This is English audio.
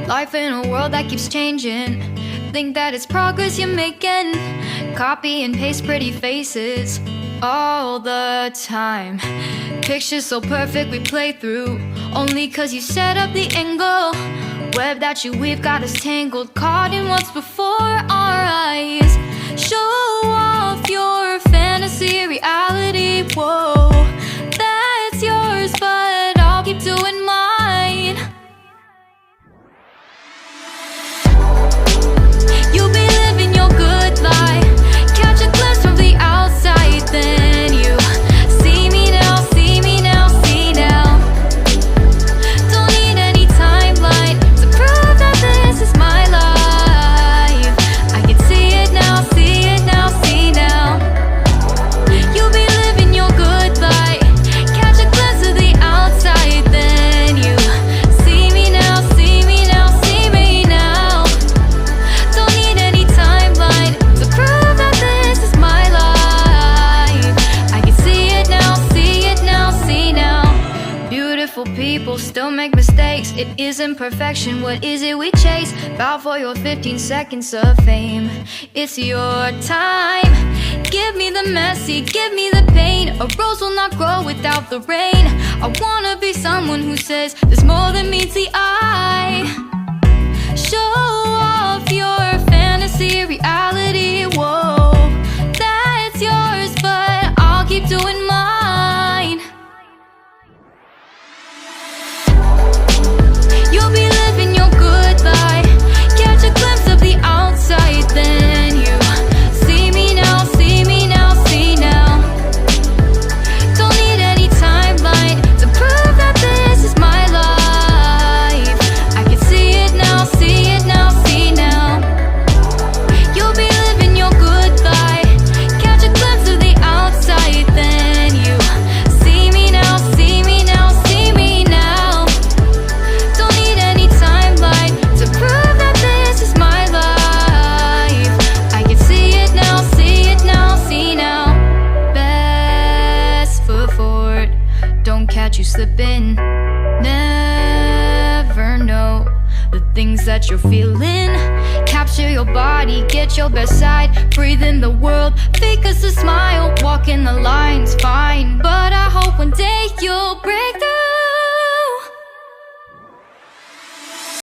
Life in a world that keeps changing. Think that it's progress you're making. Copy and paste pretty faces all the time. Pictures so perfect we play through, only cause you set up the angle. Web that you weave got us tangled, caught in what's before our eyes. Show off your fantasy reality, whoa, that's yours, but I'll keep doing mine. You'll be living your good life, catch a glimpse from the outside, then you see me now, see me now, see now. Don't need any timeline to prove that this is my life. I can see it now, see it now, see now. You'll be living your good life, catch a glimpse of the outside, then you see me now, see me now, see me now. Don't need any timeline to prove that this is my life. I can see it now, see it now, see now. Beautiful people still make mistakes. It isn't perfection, what is it we chase? Bow for your 15 seconds of fame. It's your time. Give me the messy, give me the pain. A rose will not grow without the rain. I wanna be someone who says there's more than meets the eye. Show off your fantasy reality, whoa, that's yours, but I'll keep doing mine. You'll be living your good life, catch a glimpse of the outside, then you see me now, see me now, see now. Don't need any timeline to prove that this is my life. I can see it now, see it now, see now. You'll be living your good life, catch a glimpse of the outside, then you see me now, see me now, see me now. Don't need any timeline to prove that this is my life. I can see it now, see it now, see now. Best foot forward, don't catch you slipping. Never know the things that you're feeling. Capture your body, get your best side. Breathe in the world, fake us a smile. Walking the lines, fine, but I hope one day you'll break through.